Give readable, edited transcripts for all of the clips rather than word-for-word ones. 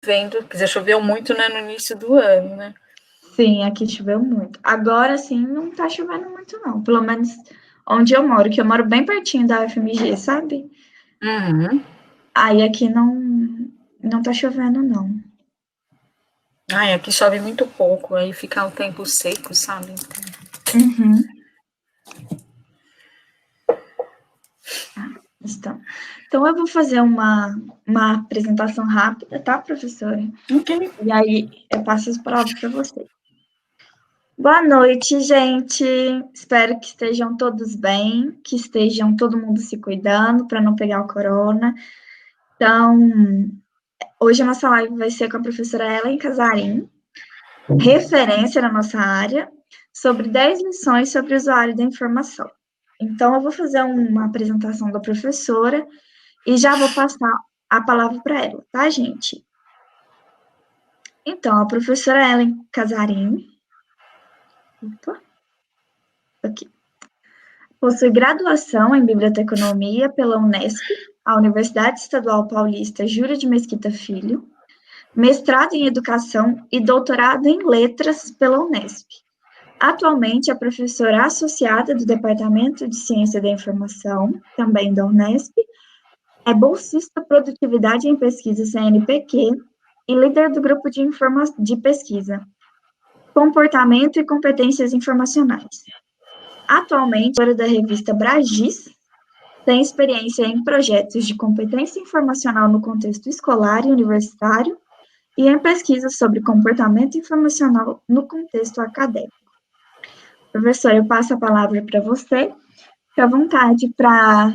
Vendo, quer dizer, choveu muito, né, no início do ano, né? Sim, aqui choveu muito. Agora, sim, não tá chovendo muito, não. Pelo menos onde eu moro, que eu moro bem pertinho da UFMG, sabe? Uhum. Aí aqui não tá chovendo, não. Ai, aqui chove muito pouco, aí fica o tempo seco, sabe? Uhum. Então eu vou fazer uma apresentação rápida, tá, professora? Ok. E aí eu passo as palavras para você. Boa noite, gente. Espero que estejam todos bem, que estejam todo mundo se cuidando para não pegar o corona. Então, hoje a nossa live vai ser com a professora Ellen Casarim, referência na nossa área, sobre 10 lições sobre o usuário da informação. Então, eu vou fazer uma apresentação da professora e já vou passar a palavra para ela, tá, gente? Então, a professora Ellen Casarim, opa, aqui, possui graduação em biblioteconomia pela Unesp, a Universidade Estadual Paulista Júlio de Mesquita Filho, mestrado em educação e doutorado em letras pela Unesp. Atualmente é professora associada do Departamento de Ciência da Informação, também da Unesp, é bolsista Produtividade em Pesquisa CNPq e líder do grupo de pesquisa Comportamento e Competências Informacionais. Atualmente, é da revista Bragis, tem experiência em projetos de competência informacional no contexto escolar e universitário e em pesquisas sobre comportamento informacional no contexto acadêmico. Professor, eu passo a palavra para você. Fique à vontade para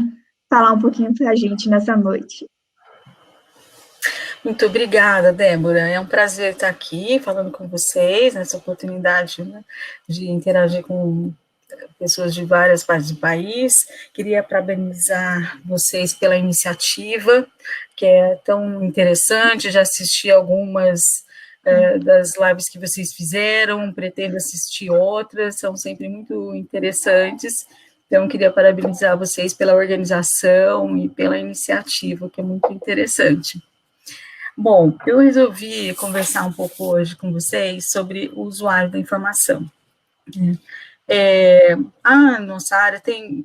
falar um pouquinho para a gente nessa noite. Muito obrigada, Débora. É um prazer estar aqui falando com vocês, nessa oportunidade, né, de interagir com pessoas de várias partes do país. Queria parabenizar vocês pela iniciativa, que é tão interessante. Já assisti algumas das lives que vocês fizeram, pretendo assistir outras, são sempre muito interessantes. Então, queria parabenizar vocês pela organização e pela iniciativa, que é muito interessante. Bom, eu resolvi conversar um pouco hoje com vocês sobre o usuário da informação. A nossa área tem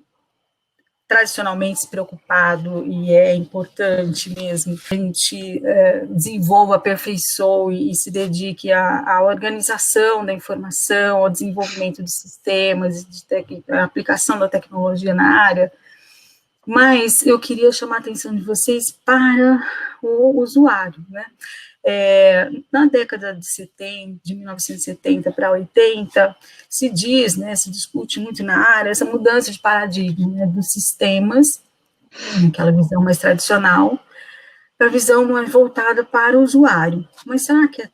tradicionalmente se preocupado, e é importante mesmo, que a gente desenvolva, aperfeiçoe e se dedique à organização da informação, ao desenvolvimento de sistemas, à aplicação da tecnologia na área, mas eu queria chamar a atenção de vocês para o usuário, né? Na década de 70, de 1970 para 80, se diz, né, se discute muito na área, essa mudança de paradigma, né, dos sistemas, aquela visão mais tradicional, para a visão mais voltada para o usuário. Mas será que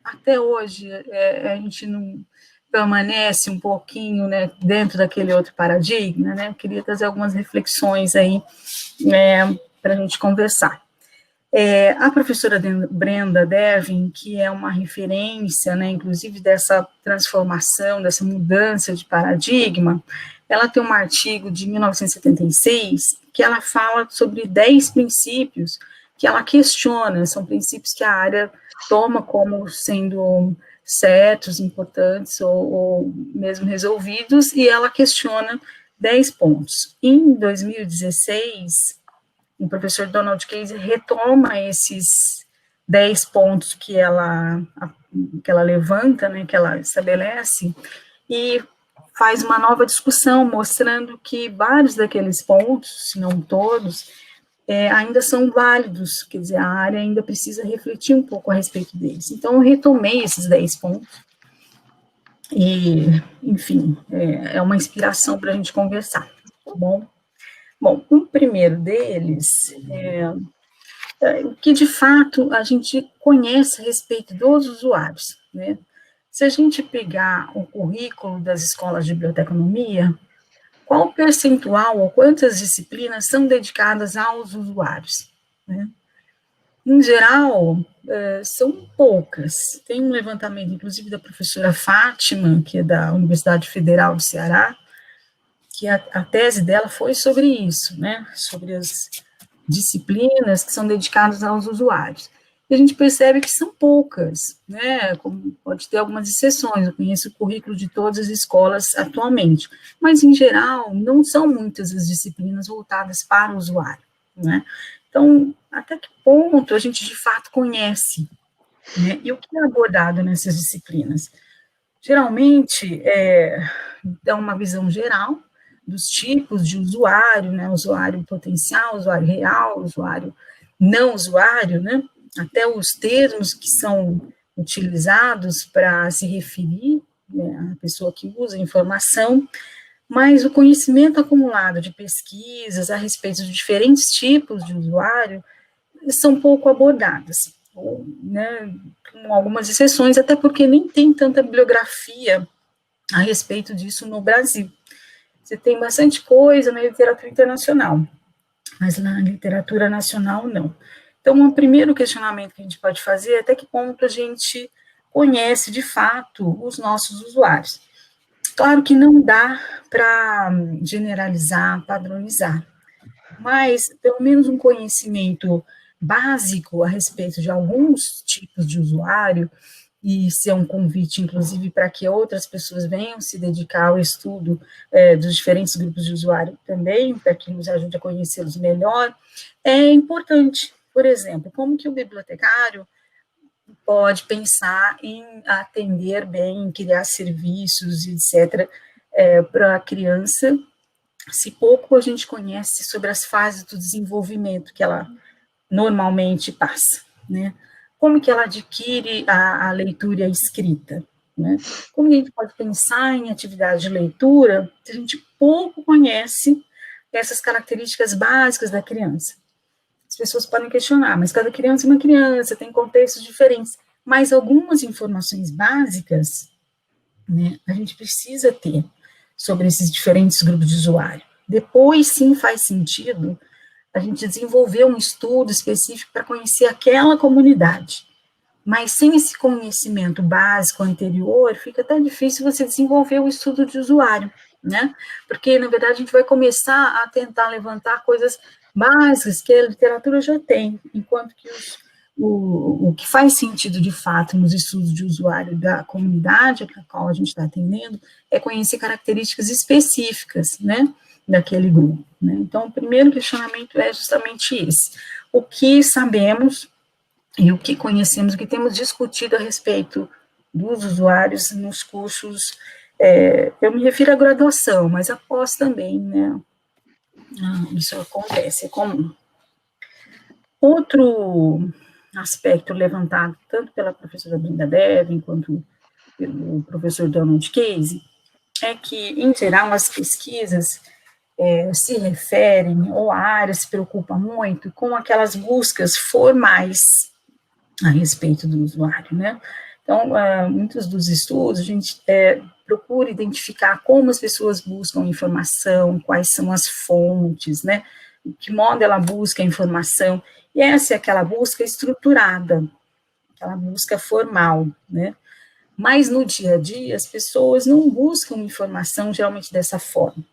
até hoje a gente não permanece um pouquinho, né, dentro daquele outro paradigma, né? Eu queria trazer algumas reflexões aí para a gente conversar. A professora Brenda Devin, que é uma referência, né, inclusive dessa transformação, dessa mudança de paradigma, ela tem um artigo de 1976 que ela fala sobre 10 princípios que ela questiona, são princípios que a área toma como sendo certos, importantes ou mesmo resolvidos, e ela questiona 10 pontos. Em 2016, o professor Donald Keyes retoma esses 10 pontos que ela levanta, né, que ela estabelece, e faz uma nova discussão, mostrando que vários daqueles pontos, se não todos, ainda são válidos, quer dizer, a área ainda precisa refletir um pouco a respeito deles. Então, eu retomei esses 10 pontos, e, enfim, é uma inspiração para a gente conversar, tá bom? Bom, o primeiro deles que de fato a gente conhece a respeito dos usuários, né? Se a gente pegar o currículo das escolas de biblioteconomia, qual o percentual ou quantas disciplinas são dedicadas aos usuários, né? Em geral, são poucas. Tem um levantamento, inclusive, da professora Fátima, que é da Universidade Federal do Ceará, que a tese dela foi sobre isso, né? Sobre as disciplinas que são dedicadas aos usuários. e a gente percebe que são poucas, né, como pode ter algumas exceções, eu conheço o currículo de todas as escolas atualmente, mas, em geral, não são muitas as disciplinas voltadas para o usuário, né, então, até que ponto a gente, de fato, conhece, né, e o que é abordado nessas disciplinas? Geralmente, dá uma visão geral dos tipos de usuário, né, usuário potencial, usuário real, usuário não usuário, né, até os termos que são utilizados para se referir, né, à pessoa que usa a informação, mas o conhecimento acumulado de pesquisas a respeito de diferentes tipos de usuário são pouco abordadas, ou, né, com algumas exceções, até porque nem tem tanta bibliografia a respeito disso no Brasil. Você tem bastante coisa na literatura internacional, mas na literatura nacional, não. Então, um primeiro questionamento que a gente pode fazer é até que ponto a gente conhece, de fato, os nossos usuários. Claro que não dá para generalizar, padronizar, mas, pelo menos um conhecimento básico a respeito de alguns tipos de usuário, e ser um convite, inclusive, para que outras pessoas venham se dedicar ao estudo dos diferentes grupos de usuário também, para que nos ajude a conhecê-los melhor, é importante. Por exemplo, como que o bibliotecário pode pensar em atender bem, em criar serviços, etc., para a criança, se pouco a gente conhece sobre as fases do desenvolvimento que ela normalmente passa, né? Como que ela adquire a leitura e a escrita, né? Como a gente pode pensar em atividade de leitura se a gente pouco conhece essas características básicas da criança? As pessoas podem questionar, mas cada criança é uma criança, tem contextos diferentes, mas algumas informações básicas, né, a gente precisa ter sobre esses diferentes grupos de usuário. Depois, sim, faz sentido a gente desenvolver um estudo específico para conhecer aquela comunidade. Mas sem esse conhecimento básico anterior, fica até difícil você desenvolver o estudo de usuário, né? Porque, na verdade, a gente vai começar a tentar levantar coisas básicas que a literatura já tem, enquanto que o que faz sentido, de fato, nos estudos de usuário da comunidade para a qual a gente está atendendo, é conhecer características específicas, né, daquele grupo, né? Então, o primeiro questionamento é justamente esse: o que sabemos e o que conhecemos, o que temos discutido a respeito dos usuários nos cursos, eu me refiro à graduação, mas após também, né, isso acontece, é comum. Outro aspecto levantado tanto pela professora Brenda Devin quanto pelo professor Donald Casey é que, em geral, as pesquisas se referem, ou a área se preocupa muito com aquelas buscas formais a respeito do usuário, né? Então, muitos dos estudos, a gente procura identificar como as pessoas buscam informação, quais são as fontes, né? De que modo ela busca a informação, e essa é aquela busca estruturada, aquela busca formal, né? Mas no dia a dia, as pessoas não buscam informação geralmente dessa forma.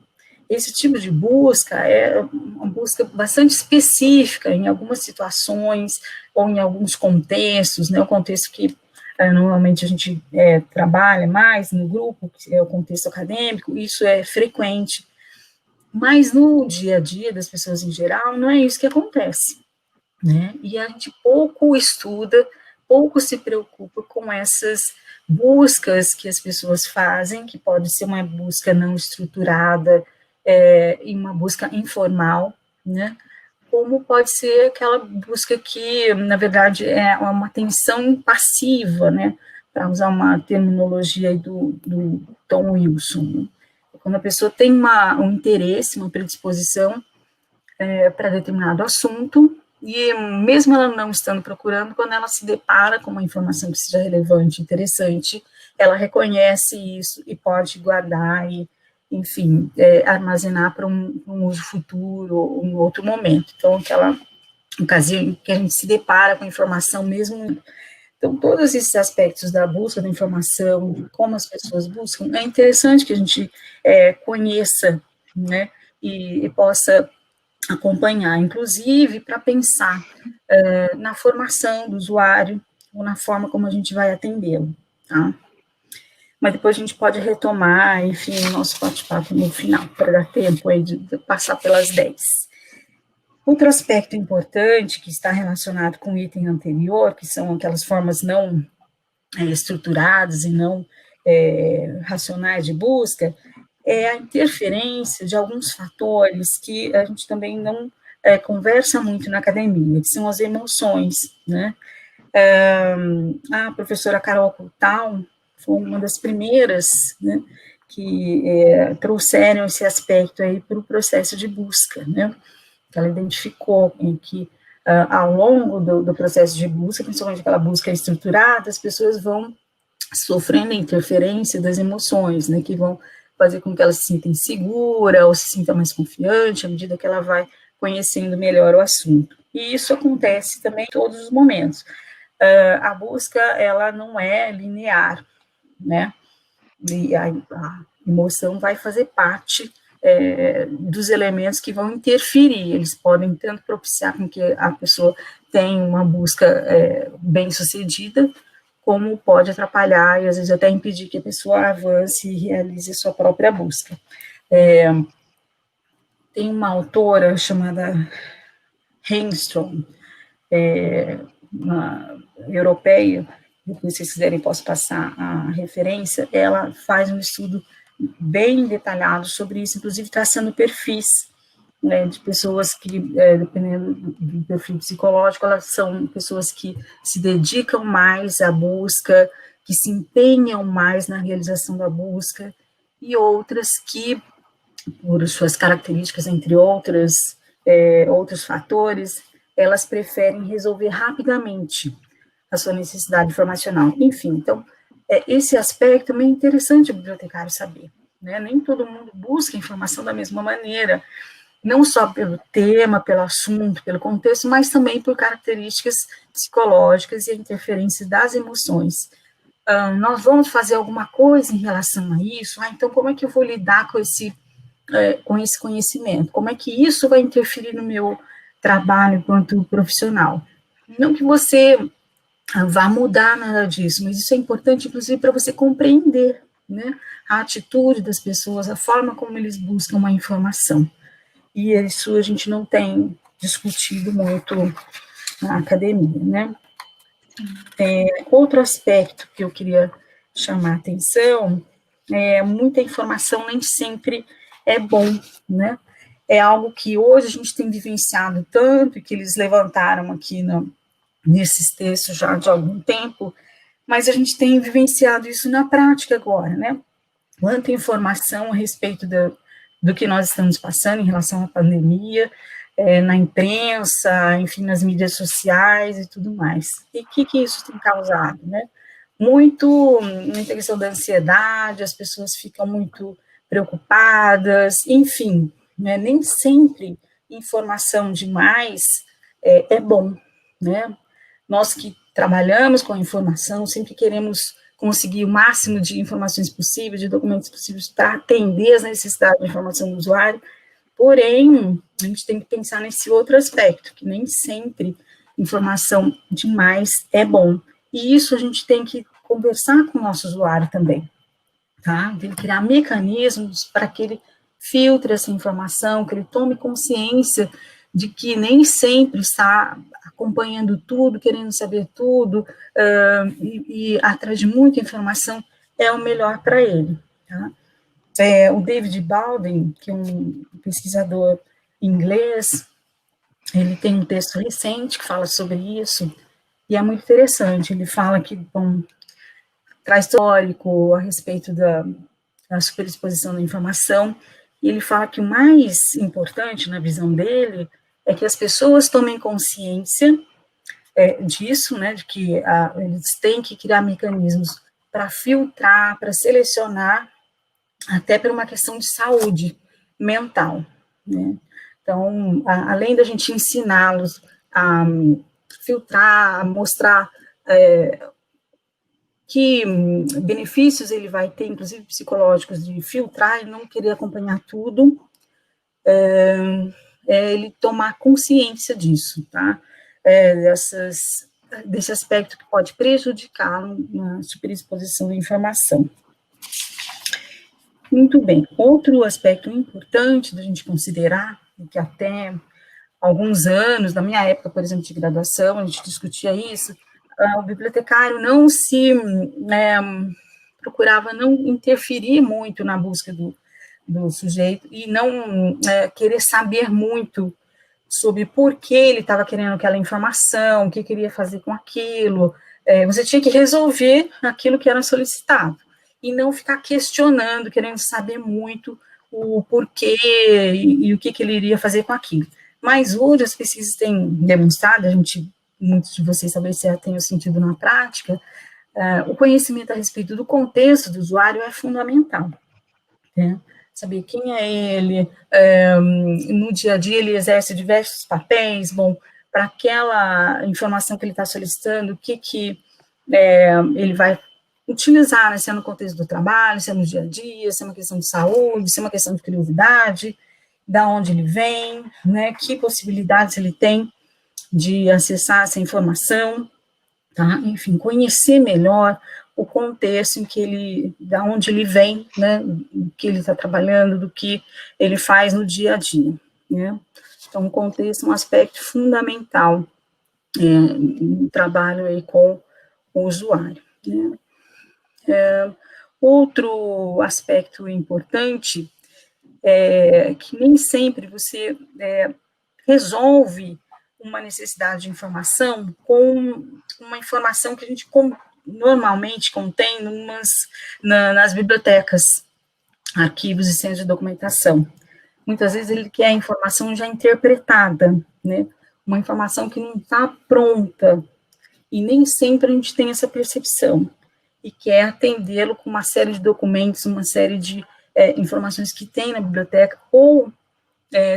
Esse tipo de busca é uma busca bastante específica em algumas situações ou em alguns contextos, né, o contexto que normalmente a gente trabalha mais no grupo, que é o contexto acadêmico, isso é frequente, mas no dia a dia das pessoas em geral, não é isso que acontece, né, e a gente pouco estuda, pouco se preocupa com essas buscas que as pessoas fazem, que pode ser uma busca não estruturada, em uma busca informal, né, como pode ser aquela busca que, na verdade, é uma atenção passiva, né, para usar uma terminologia aí do Tom Wilson, né? Quando a pessoa tem um interesse, uma predisposição para determinado assunto, e mesmo ela não estando procurando, quando ela se depara com uma informação que seja relevante, interessante, ela reconhece isso e pode guardar e, enfim, armazenar para um uso futuro ou um outro momento. Então, aquela ocasião em que a gente se depara com informação mesmo. Então, todos esses aspectos da busca da informação, como as pessoas buscam, é interessante que a gente conheça, né, e possa acompanhar, inclusive para pensar na formação do usuário, ou na forma como a gente vai atendê-lo, tá? Mas depois a gente pode retomar, enfim, o nosso bate-papo no final, para dar tempo aí de passar pelas 10. Outro aspecto importante que está relacionado com o item anterior, que são aquelas formas não estruturadas e não racionais de busca, é a interferência de alguns fatores que a gente também não conversa muito na academia, que são as emoções, né? A professora Carol Coutal foi uma das primeiras, né, que trouxeram esse aspecto aí para o processo de busca, né? Ela identificou em que, ao longo do processo de busca, principalmente aquela busca estruturada, as pessoas vão sofrendo a interferência das emoções, né, que vão fazer com que ela se sinta insegura ou se sinta mais confiante à medida que ela vai conhecendo melhor o assunto. E isso acontece também em todos os momentos. A busca, ela não é linear, né, e a emoção vai fazer parte dos elementos que vão interferir, eles podem tanto propiciar com que a pessoa tenha uma busca bem sucedida, como pode atrapalhar e às vezes até impedir que a pessoa avance e realize a sua própria busca. Tem uma autora chamada Hengstrom, uma europeia, se vocês quiserem posso passar a referência, ela faz um estudo bem detalhado sobre isso, inclusive traçando perfis, né, de pessoas que, dependendo do perfil psicológico, elas são pessoas que se dedicam mais à busca, que se empenham mais na realização da busca, e outras que, por suas características, entre outros fatores, elas preferem resolver rapidamente a sua necessidade informacional. Enfim, então, esse aspecto é interessante o bibliotecário saber, né? Nem todo mundo busca informação da mesma maneira, não só pelo tema, pelo assunto, pelo contexto, mas também por características psicológicas e a interferência das emoções. Nós vamos fazer alguma coisa em relação a isso? Então, como é que eu vou lidar com esse conhecimento? Como é que isso vai interferir no meu trabalho enquanto profissional? Não que você vá mudar nada disso, mas isso é importante, inclusive, para você compreender, né, a atitude das pessoas, a forma como eles buscam uma informação. E isso a gente não tem discutido muito na academia, né? Outro aspecto que eu queria chamar a atenção é muita informação nem sempre é bom, né? É algo que hoje a gente tem vivenciado tanto, e que eles levantaram aqui nesses textos já de algum tempo, mas a gente tem vivenciado isso na prática agora, né? Quanta informação a respeito do que nós estamos passando em relação à pandemia, na imprensa, enfim, nas mídias sociais e tudo mais. E o que isso tem causado, né? Muita questão da ansiedade, as pessoas ficam muito preocupadas, enfim, né? Nem sempre informação demais é bom, né? Nós que trabalhamos com a informação, sempre queremos conseguir o máximo de informações possíveis, de documentos possíveis para atender as necessidades de informação do usuário, porém, a gente tem que pensar nesse outro aspecto, que nem sempre informação demais é bom, e isso a gente tem que conversar com o nosso usuário também, tá? Tem que criar mecanismos para que ele filtre essa informação, que ele tome consciência de que nem sempre está acompanhando tudo, querendo saber tudo, e atrás de muita informação é o melhor para ele. Tá? O David Baldwin, que é um pesquisador inglês, ele tem um texto recente que fala sobre isso, e é muito interessante. Ele fala que, traz histórico a respeito da superexposição da informação, e ele fala que o mais importante, na visão dele, é que as pessoas tomem consciência disso, né, de que eles têm que criar mecanismos para filtrar, para selecionar, até por uma questão de saúde mental, né? Então, além da gente ensiná-los a filtrar, a mostrar que benefícios ele vai ter, inclusive psicológicos, de filtrar e não querer acompanhar tudo, ele tomar consciência disso, tá? desse aspecto que pode prejudicar na superexposição da informação. Muito bem. Outro aspecto importante da gente considerar, que até alguns anos, na minha época, por exemplo, de graduação, a gente discutia isso, o bibliotecário não se procurava não interferir muito na busca do sujeito e não querer saber muito sobre por que ele estava querendo aquela informação, o que queria fazer com aquilo. Você tinha que resolver aquilo que era solicitado e não ficar questionando, querendo saber muito o porquê e o que ele iria fazer com aquilo. Mas hoje as pesquisas têm demonstrado, muitos de vocês talvez tenham sentido na prática, o conhecimento a respeito do contexto do usuário é fundamental, né? Saber quem é ele, no dia a dia ele exerce diversos papéis, para aquela informação que ele está solicitando, o que ele vai utilizar, né, se é no contexto do trabalho, se é no dia a dia, se é uma questão de saúde, se é uma questão de curiosidade, da onde ele vem, né, que possibilidades ele tem de acessar essa informação, tá? Enfim, conhecer melhor o contexto em que da onde ele vem, né, do que ele está trabalhando, do que ele faz no dia a dia, né? Então, o contexto é um aspecto fundamental no trabalho aí com o usuário, né? Outro aspecto importante é que nem sempre você resolve uma necessidade de informação com uma informação que a gente normalmente contém nas bibliotecas, arquivos e centros de documentação. Muitas vezes ele quer a informação já interpretada, né? Uma informação que não está pronta, e nem sempre a gente tem essa percepção, e quer atendê-lo com uma série de documentos, uma série de informações que tem na biblioteca, ou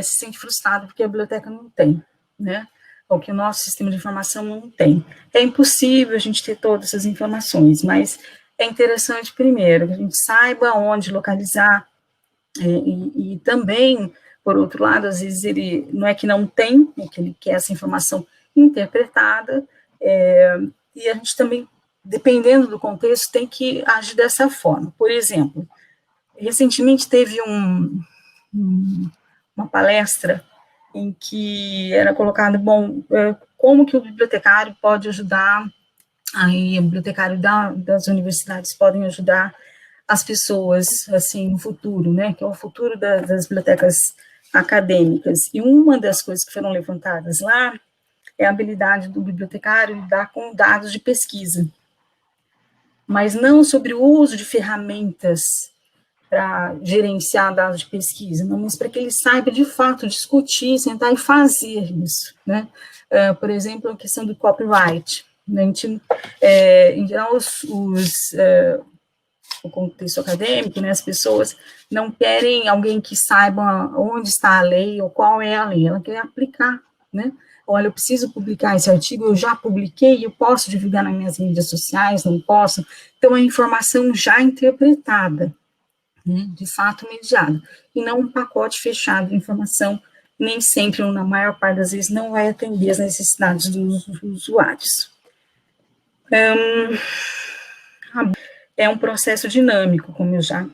se sente frustrado porque a biblioteca não tem, né? Ou que o nosso sistema de informação não tem. É impossível a gente ter todas essas informações, mas é interessante, primeiro, que a gente saiba onde localizar, e também, por outro lado, às vezes ele não é que não tem, é que ele quer essa informação interpretada, e a gente também, dependendo do contexto, tem que agir dessa forma. Por exemplo, recentemente teve uma palestra em que era colocado, como que o bibliotecário pode ajudar, aí o bibliotecário das universidades podem ajudar as pessoas, assim, no futuro, né, que é o futuro das bibliotecas acadêmicas. E uma das coisas que foram levantadas lá é a habilidade do bibliotecário lidar com dados de pesquisa, mas não sobre o uso de ferramentas para gerenciar dados de pesquisa, não, mas para que ele saiba, de fato, discutir, sentar e fazer isso, né? Por exemplo, a questão do copyright, né? Em geral, o contexto acadêmico, né, as pessoas não querem alguém que saiba onde está a lei ou qual é a lei, ela quer aplicar, né? Olha, eu preciso publicar esse artigo, eu já publiquei, eu posso divulgar nas minhas mídias sociais, não posso? Então, é informação já interpretada, né, de fato mediada, e não um pacote fechado de informação, nem sempre, ou na maior parte das vezes, não vai atender as necessidades dos usuários. É um processo dinâmico, como eu já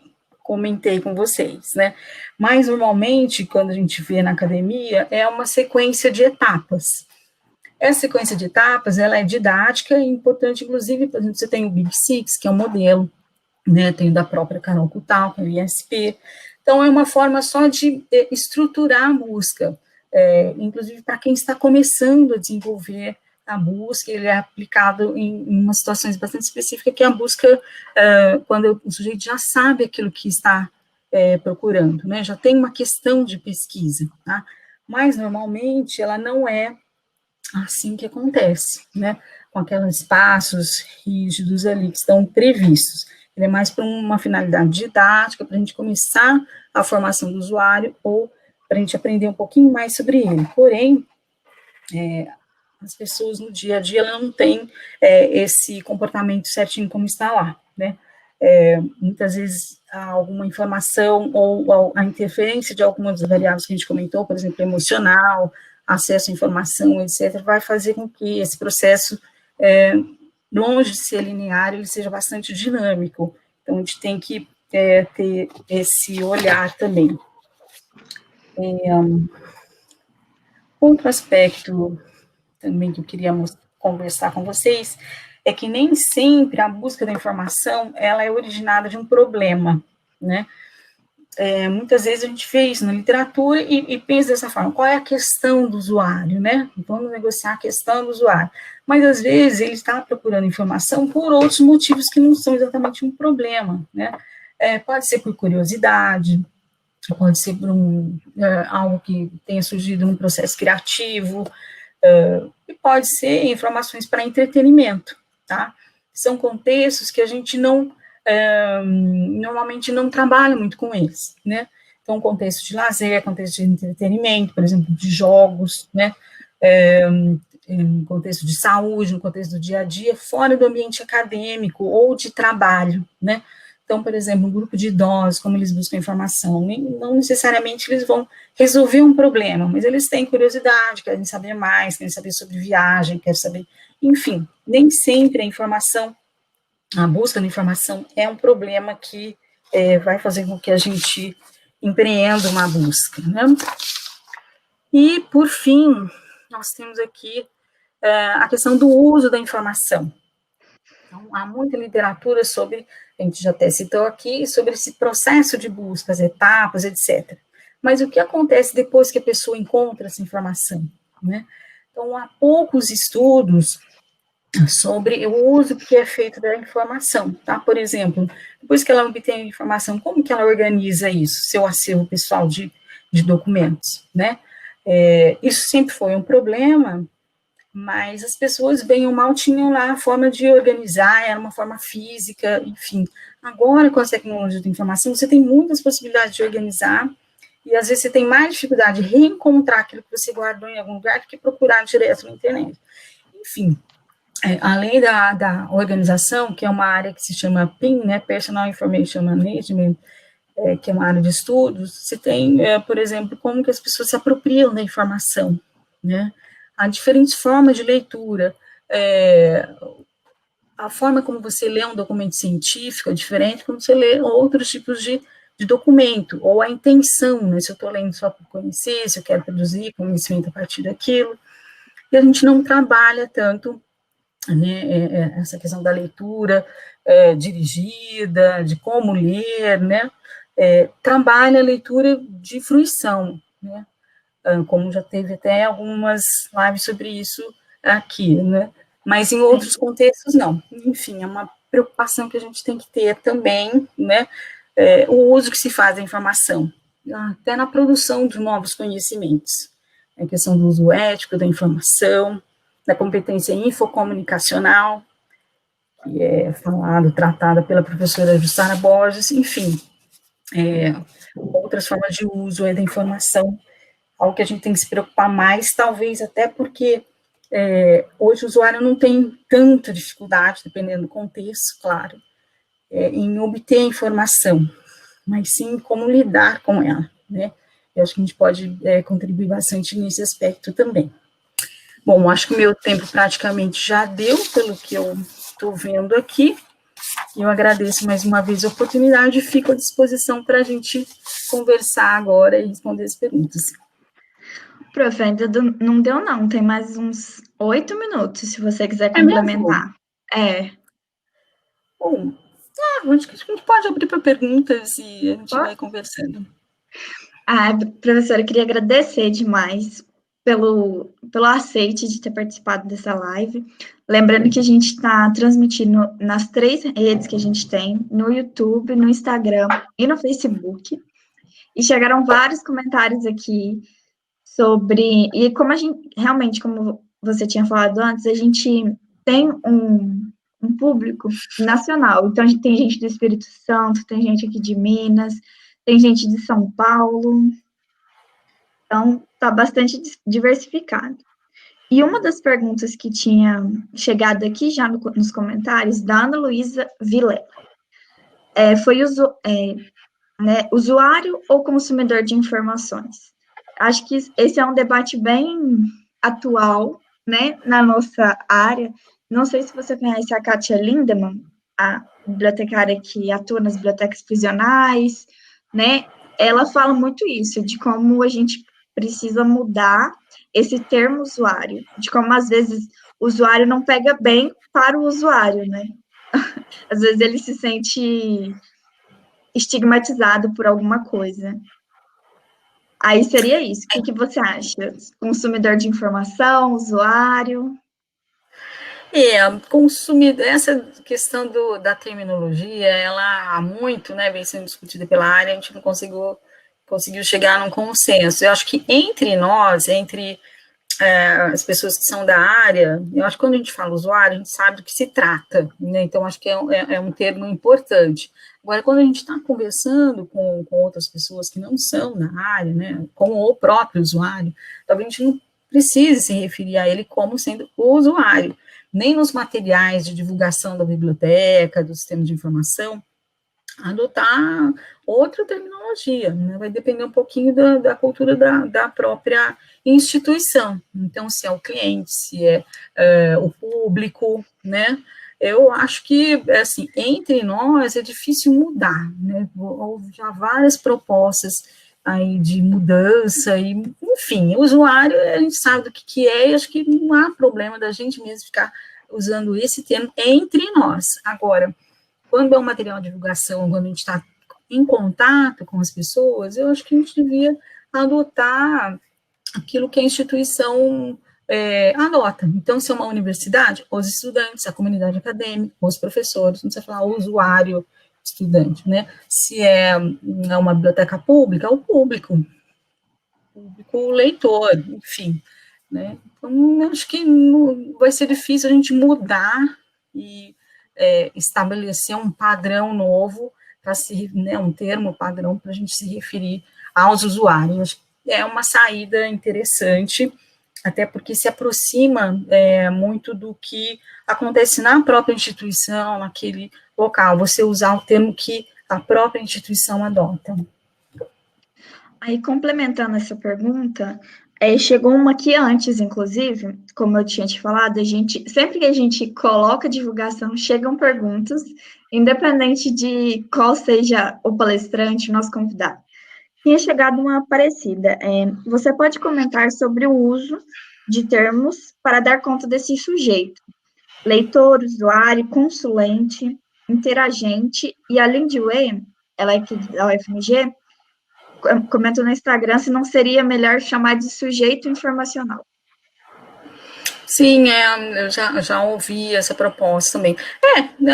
comentei com vocês, né? Mas, normalmente, quando a gente vê na academia, é uma sequência de etapas. Essa sequência de etapas, ela é didática e importante, inclusive, por exemplo, você tem o Big Six, que é um modelo, né, tem da própria Carol Kutal, que é o ISP. Então, é uma forma só de estruturar a busca, inclusive para quem está começando a desenvolver a busca, ele é aplicado em umas situações bastante específicas, que é a busca quando o sujeito já sabe aquilo que está procurando, né, já tem uma questão de pesquisa, tá? Mas, normalmente, ela não é assim que acontece, né, com aqueles passos rígidos ali que estão previstos. Ele é mais para uma finalidade didática, para a gente começar a formação do usuário, ou para a gente aprender um pouquinho mais sobre ele. Porém, as pessoas no dia a dia não têm esse comportamento certinho como está lá, né? Muitas vezes há alguma informação ou a interferência de algumas das variáveis que a gente comentou, por exemplo, emocional, acesso à informação, etc., vai fazer com que esse processo, longe de ser linear, ele seja bastante dinâmico. Então, a gente tem que ter esse olhar também. Outro aspecto também que eu queria conversar com vocês é que nem sempre a busca da informação ela é originada de um problema, né? Muitas vezes a gente vê isso na literatura e pensa dessa forma, qual é a questão do usuário, né? Vamos negociar a questão do usuário. Mas, às vezes, ele está procurando informação por outros motivos que não são exatamente um problema, né? Pode ser por curiosidade, pode ser por algo que tenha surgido num processo criativo, e pode ser informações para entretenimento, tá? São contextos que a gente normalmente não trabalha muito com eles, né? Então, contexto de lazer, contexto de entretenimento, por exemplo, de jogos, né? Em contexto de saúde, no contexto do dia a dia, fora do ambiente acadêmico ou de trabalho, né? Então, por exemplo, um grupo de idosos, como eles buscam informação, não necessariamente eles vão resolver um problema, mas eles têm curiosidade, querem saber mais, querem saber sobre viagem, querem saber, enfim, nem sempre a busca da informação é um problema que vai fazer com que a gente empreenda uma busca, né? E, por fim, nós temos aqui a questão do uso da informação. Então, há muita literatura sobre, a gente já até citou aqui, sobre esse processo de busca, as etapas, etc. Mas o que acontece depois que a pessoa encontra essa informação, né? Então, há poucos estudos sobre o uso que é feito da informação, tá? Por exemplo, depois que ela obtém a informação, como que ela organiza isso, seu acervo pessoal de documentos, né? Isso sempre foi um problema, mas as pessoas, bem ou mal, tinham lá a forma de organizar, era uma forma física, enfim. Agora, com as tecnologias da informação, você tem muitas possibilidades de organizar, e às vezes você tem mais dificuldade de reencontrar aquilo que você guardou em algum lugar do que procurar direto na internet. Enfim, além da organização, que é uma área que se chama PIM, né, Personal Information Management, que é uma área de estudos, você tem, por exemplo, como que as pessoas se apropriam da informação, né? Há diferentes formas de leitura, a forma como você lê um documento científico é diferente como você lê outros tipos de documento, ou a intenção, né, se eu estou lendo só por conhecer, se eu quero produzir conhecimento a partir daquilo, e a gente não trabalha tanto, né, essa questão da leitura dirigida, de como ler, né, trabalha a leitura de fruição, né, como já teve até algumas lives sobre isso aqui, né, mas em outros contextos não. Enfim, é uma preocupação que a gente tem que ter também, né, o uso que se faz da informação, até na produção de novos conhecimentos, a questão do uso ético da informação, da competência infocomunicacional, que é tratada pela professora Jussara Borges, enfim, outras formas de uso da informação, algo que a gente tem que se preocupar mais, talvez até porque hoje o usuário não tem tanta dificuldade, dependendo do contexto, claro, em obter a informação, mas sim como lidar com ela, né? Eu acho que a gente pode contribuir bastante nesse aspecto também. Bom, acho que o meu tempo praticamente já deu, pelo que eu estou vendo aqui. Eu agradeço mais uma vez a oportunidade e fico à disposição para a gente conversar agora e responder as perguntas. Prof, ainda não deu não, tem mais uns 8 minutos, se você quiser complementar. Bom, acho que a gente pode abrir para perguntas e a gente vai conversando. Professora, eu queria agradecer demais pelo aceite de ter participado dessa live. Lembrando que a gente está transmitindo nas 3 redes que a gente tem, no YouTube, no Instagram e no Facebook. E chegaram vários comentários aqui sobre... E como a gente, realmente, como você tinha falado antes, a gente tem um público nacional. Então, a gente tem gente do Espírito Santo, tem gente aqui de Minas, tem gente de São Paulo. Então, está bastante diversificado. E uma das perguntas que tinha chegado aqui já nos comentários, da Ana Luísa Vilela, foi usuário ou consumidor de informações? Acho que esse é um debate bem atual, né, na nossa área. Não sei se você conhece a Kátia Lindemann, a bibliotecária que atua nas bibliotecas prisionais, né? Ela fala muito isso, de como a gente precisa mudar esse termo usuário, de como às vezes o usuário não pega bem para o usuário, né? Às vezes ele se sente estigmatizado por alguma coisa. Aí seria isso. O que que você acha? Consumidor de informação, usuário? Essa questão da terminologia, ela há muito, né, vem sendo discutida pela área, a gente não conseguiu chegar num consenso. Eu acho que entre nós, entre as pessoas que são da área, eu acho que quando a gente fala usuário, a gente sabe do que se trata, né? Então, acho que é um termo importante. Agora, quando a gente está conversando com outras pessoas que não são da área, né, com o próprio usuário, talvez a gente não precise se referir a ele como sendo o usuário, nem nos materiais de divulgação da biblioteca, do sistema de informação, adotar outra terminologia, né? Vai depender um pouquinho da cultura da própria instituição. Então, se é o cliente, se é o público, né? Eu acho que, assim, entre nós é difícil mudar, né? Houve já várias propostas aí de mudança, e, enfim, o usuário, a gente sabe do que é, e acho que não há problema da gente mesmo ficar usando esse termo entre nós. Agora, quando é um material de divulgação, quando a gente está em contato com as pessoas, eu acho que a gente devia adotar aquilo que a instituição adota. Então, se é uma universidade, os estudantes, a comunidade acadêmica, os professores, não precisa falar o usuário estudante, né? Se é uma biblioteca pública, o público leitor, enfim, né? Então, eu acho que vai ser difícil a gente mudar e estabelecer um padrão novo para se, né, um termo padrão para a gente se referir aos usuários. É uma saída interessante, até porque se aproxima muito do que acontece na própria instituição, naquele local, você usar o termo que a própria instituição adota. Aí, complementando essa pergunta, chegou uma aqui antes, inclusive, como eu tinha te falado, sempre que a gente coloca divulgação, chegam perguntas, independente de qual seja o palestrante, o nosso convidado. Tinha chegado uma parecida. Você pode comentar sobre o uso de termos para dar conta desse sujeito: leitor, usuário, consulente, interagente, e a Lindy Way, ela é aqui da UFMG, comenta no Instagram se não seria melhor chamar de sujeito informacional. Sim, eu já ouvi essa proposta também.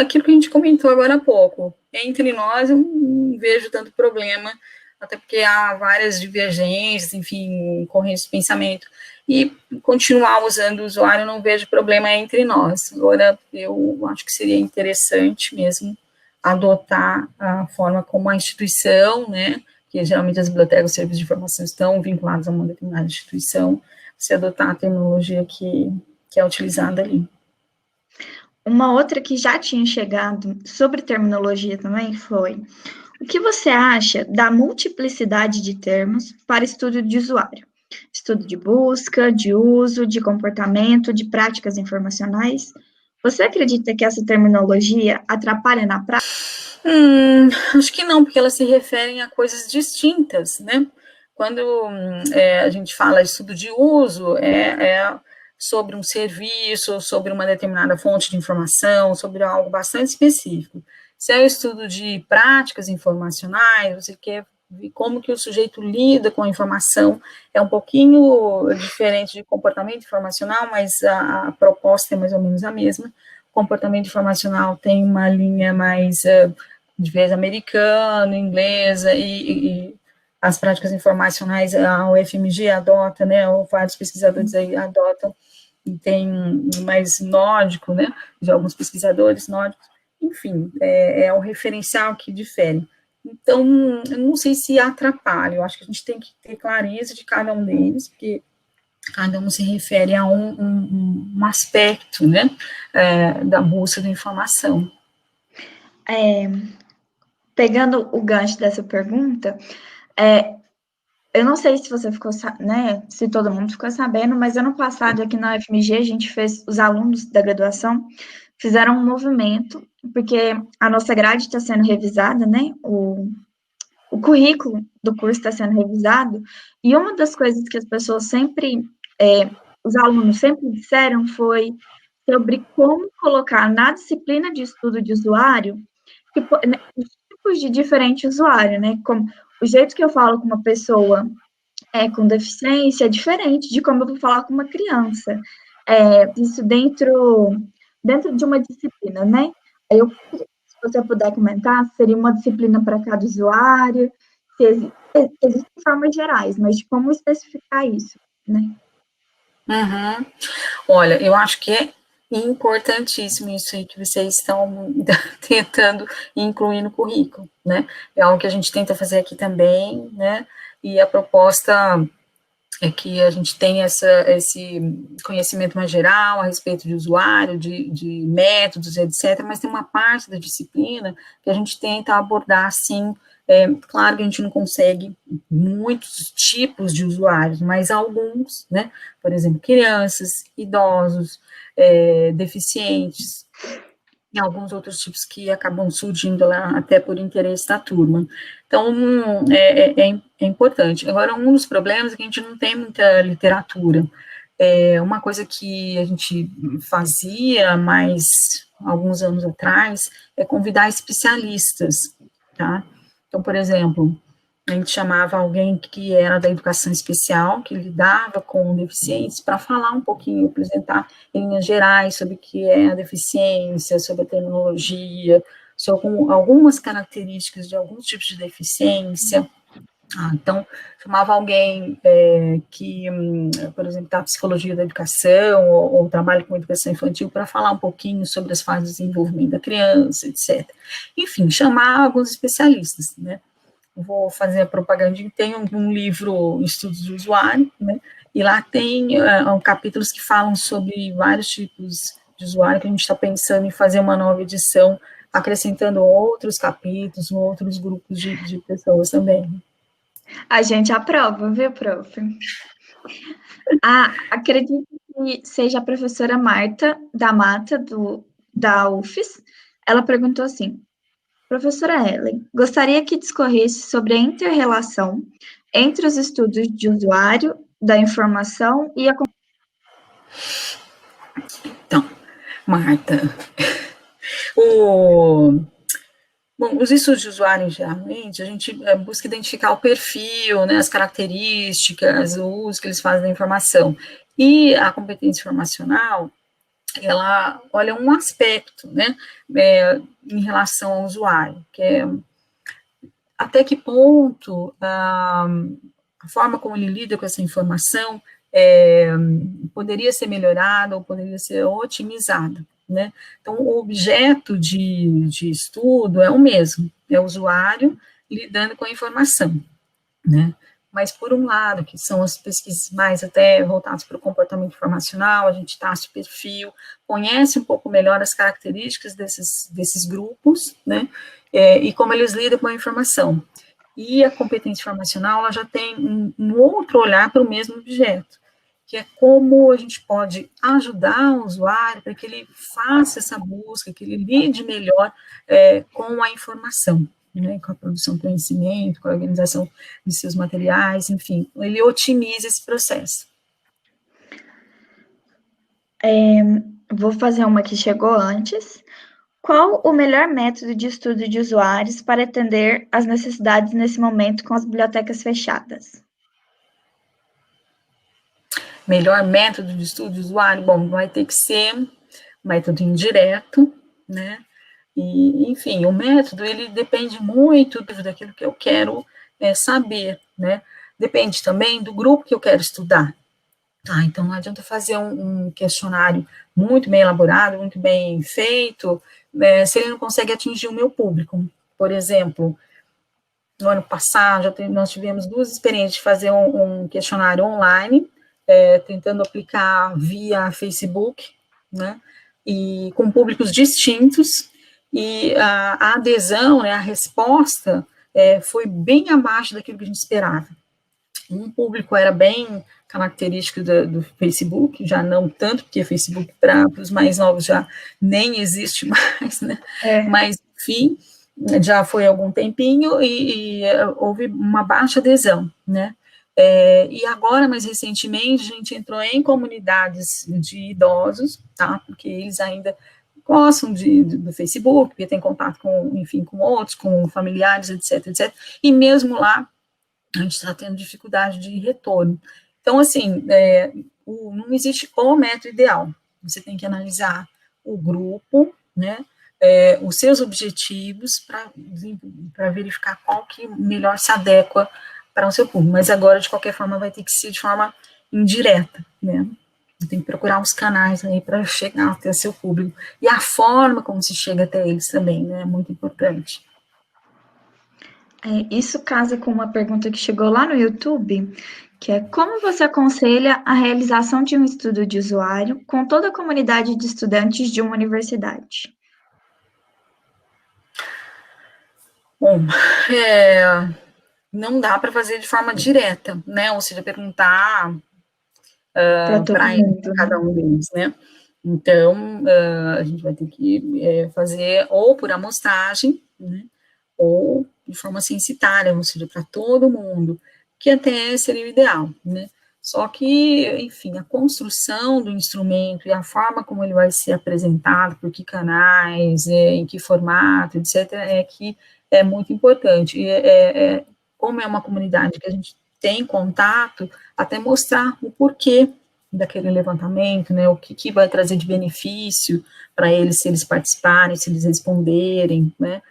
Aquilo que a gente comentou agora há pouco. Entre nós, eu não vejo tanto problema, até porque há várias divergências, enfim, correntes de pensamento. E continuar usando o usuário, eu não vejo problema entre nós. Agora, eu acho que seria interessante mesmo adotar a forma como a instituição, né, que geralmente as bibliotecas e serviços de informação estão vinculados a uma determinada instituição, se adotar a tecnologia que é utilizada ali. Uma outra que já tinha chegado sobre terminologia também foi: o que você acha da multiplicidade de termos para estudo de usuário? Estudo de busca, de uso, de comportamento, de práticas informacionais. Você acredita que essa terminologia atrapalha na prática? Acho que não, porque elas se referem a coisas distintas, né? Quando a gente fala de estudo de uso, é sobre um serviço, sobre uma determinada fonte de informação, sobre algo bastante específico. Se é o estudo de práticas informacionais, você quer ver como que o sujeito lida com a informação, é um pouquinho diferente de comportamento informacional, mas a proposta é mais ou menos a mesma. O comportamento informacional tem uma linha mais de viés americano, inglesa, e as práticas informacionais, a UFMG adota, né, vários pesquisadores aí adotam, e tem mais nórdico, né, de alguns pesquisadores nórdicos, enfim, é um referencial que difere. Então, eu não sei se atrapalha, eu acho que a gente tem que ter clareza de cada um deles, porque cada um se refere a um aspecto, né, da busca da informação. Pegando o gancho dessa pergunta, eu não sei se você ficou, né, se todo mundo ficou sabendo, mas ano passado aqui na UFMG a gente fez, os alunos da graduação fizeram um movimento, porque a nossa grade está sendo revisada, né, o currículo do curso está sendo revisado, e uma das coisas que as pessoas sempre, os alunos sempre disseram foi sobre como colocar na disciplina de estudo de usuário, né, os tipos de diferente usuário, né, como o jeito que eu falo com uma pessoa com deficiência é diferente de como eu vou falar com uma criança. Isso dentro de uma disciplina, né? Se você puder comentar, seria uma disciplina para cada usuário, existem formas gerais, mas de como especificar isso, né? Uhum. Olha, eu acho que é importantíssimo isso aí que vocês estão tentando incluir no currículo, né? É algo que a gente tenta fazer aqui também, né? E a proposta é que a gente tenha esse conhecimento mais geral a respeito de usuário, de métodos, etc., mas tem uma parte da disciplina que a gente tenta abordar, sim. Claro que a gente não consegue muitos tipos de usuários, mas alguns, né? Por exemplo, crianças, idosos, deficientes, e alguns outros tipos que acabam surgindo lá até por interesse da turma. Então, é importante. Agora, um dos problemas é que a gente não tem muita literatura. Uma coisa que a gente fazia mais alguns anos atrás é convidar especialistas, tá? Então, por exemplo, a gente chamava alguém que era da educação especial, que lidava com deficientes, para falar um pouquinho, apresentar em linhas gerais sobre o que é a deficiência, sobre a terminologia, sobre algumas características de alguns tipos de deficiência. Então, chamava alguém que, por exemplo, da psicologia da educação, ou trabalha com educação infantil, para falar um pouquinho sobre as fases de desenvolvimento da criança, etc. Enfim, chamar alguns especialistas, né? Vou fazer a propaganda, tem um livro, Estudos do Usuário, né, e lá tem capítulos que falam sobre vários tipos de usuário, que a gente está pensando em fazer uma nova edição, acrescentando outros capítulos, outros grupos de pessoas também. A gente aprova, viu, prof? Acredito que seja a professora Marta da Mata, da UFES. Ela perguntou assim: professora Ellen, gostaria que discorresse sobre a inter-relação entre os estudos de usuário, da informação e a... Então, Marta, bom, os estudos de usuário, geralmente, a gente busca identificar o perfil, né, as características, o uso que eles fazem da informação. E a competência informacional, ela olha um aspecto, né, em relação ao usuário, que é até que ponto a forma como ele lida com essa informação poderia ser melhorada ou poderia ser otimizada, né? Então, o objeto de estudo é o mesmo, é o usuário lidando com a informação, né? Mas, por um lado, que são as pesquisas mais até voltadas para o comportamento informacional, a gente traça o perfil, conhece um pouco melhor as características desses grupos, né, e como eles lidam com a informação. E a competência informacional, ela já tem um outro olhar para o mesmo objeto, que é como a gente pode ajudar o usuário para que ele faça essa busca, que ele lide melhor com a informação, né, com a produção de conhecimento, com a organização de seus materiais, enfim, ele otimiza esse processo. Vou fazer uma que chegou antes. Qual o melhor método de estudo de usuários para atender às necessidades nesse momento com as bibliotecas fechadas? Melhor método de estudo de usuário? Bom, vai ter que ser um método indireto, né? E, enfim, o método, ele depende muito daquilo que eu quero saber, né? Depende também do grupo que eu quero estudar. Então, não adianta fazer um questionário muito bem elaborado, muito bem feito, se ele não consegue atingir o meu público. Por exemplo, no ano passado, nós tivemos 2 experiências de fazer um questionário online, tentando aplicar via Facebook, né, e com públicos distintos, e a adesão, né, a resposta foi bem abaixo daquilo que a gente esperava. Um público era bem característico do Facebook, já não tanto, porque Facebook para os mais novos já nem existe mais, né? Mas, enfim, já foi há algum tempinho e houve uma baixa adesão, né? E agora, mais recentemente, a gente entrou em comunidades de idosos, tá? Porque eles ainda gostam do Facebook, porque tem contato com, enfim, com outros, com familiares, etc, etc. E mesmo lá, a gente está tendo dificuldade de retorno. Então, assim, não existe o método ideal. Você tem que analisar o grupo, né, os seus objetivos para verificar qual que melhor se adequa para o seu público. Mas agora, de qualquer forma, vai ter que ser de forma indireta, né? Você tem que procurar os canais aí para chegar até o seu público. E a forma como se chega até eles também, né, é muito importante. Isso casa com uma pergunta que chegou lá no YouTube, que é como você aconselha a realização de um estudo de usuário com toda a comunidade de estudantes de uma universidade? Bom, não dá para fazer de forma direta, né? Ou seja, perguntar para cada um deles, né? Então, a gente vai ter que fazer ou por amostragem, né? Ou de forma censitária, ou seja, para todo mundo, que até seria o ideal, né? Só que, enfim, a construção do instrumento e a forma como ele vai ser apresentado, por que canais, em que formato, etc., que é muito importante. E como é uma comunidade que a gente tem contato, até mostrar o porquê daquele levantamento, né, o que vai trazer de benefício para eles, se eles participarem, se eles responderem, né,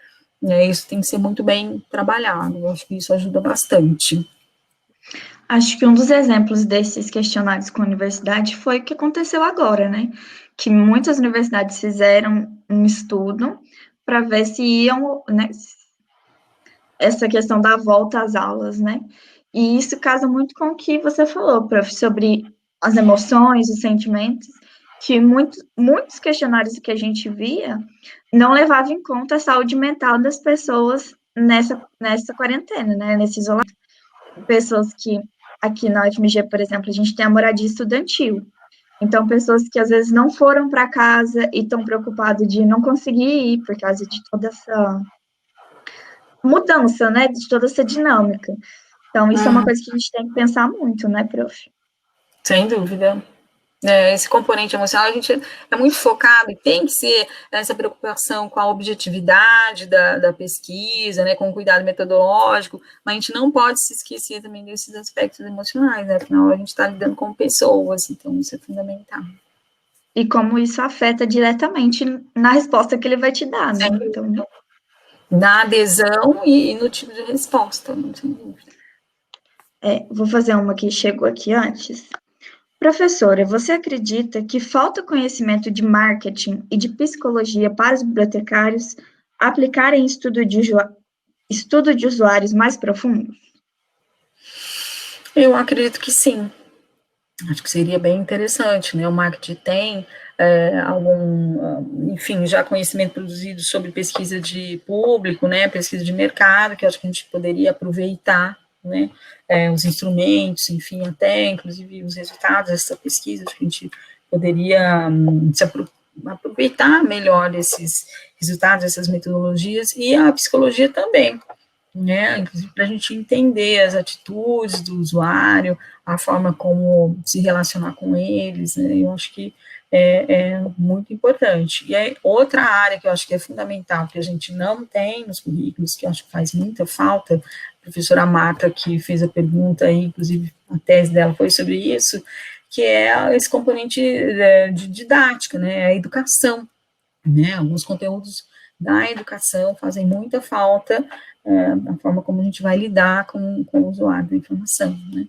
isso tem que ser muito bem trabalhado, eu acho que isso ajuda bastante. Acho que um dos exemplos desses questionários com a universidade foi o que aconteceu agora, né, que muitas universidades fizeram um estudo para ver se iam, né, essa questão da volta às aulas, né, e isso casa muito com o que você falou, prof, sobre as emoções, os sentimentos, que muitos questionários que a gente via não levavam em conta a saúde mental das pessoas nessa quarentena, né, nesse isolamento. Pessoas que, aqui na UFMG, por exemplo, a gente tem a moradia estudantil, então pessoas que às vezes não foram para casa e estão preocupadas de não conseguir ir por causa de toda essa mudança, né, de toda essa dinâmica. Então, isso é uma coisa que a gente tem que pensar muito, né, prof? Sem dúvida. Esse componente emocional, a gente é muito focado e tem que ser essa preocupação com a objetividade da pesquisa, né, com o cuidado metodológico, mas a gente não pode se esquecer também desses aspectos emocionais, né, afinal a gente está lidando com pessoas, então isso é fundamental. E como isso afeta diretamente na resposta que ele vai te dar, né? Então, na adesão e no tipo de resposta, sem dúvida. Vou fazer uma que chegou aqui antes. Professora, você acredita que falta conhecimento de marketing e de psicologia para os bibliotecários aplicarem estudo de usuários mais profundos? Eu acredito que sim. Acho que seria bem interessante, né? O marketing tem enfim, já conhecimento produzido sobre pesquisa de público, né? Pesquisa de mercado, que acho que a gente poderia aproveitar, né? Os instrumentos, enfim, até inclusive os resultados dessa pesquisa, acho que a gente poderia aproveitar melhor esses resultados, essas metodologias, e a psicologia também, né, inclusive para a gente entender as atitudes do usuário, a forma como se relacionar com eles, né, eu acho que é muito importante. E é outra área que eu acho que é fundamental, que a gente não tem nos currículos, que eu acho que faz muita falta, a professora Marta, que fez a pergunta aí, inclusive a tese dela foi sobre isso, que é esse componente de didática, né, a educação, né, alguns conteúdos da educação fazem muita falta, a forma como a gente vai lidar com o usuário da informação, né.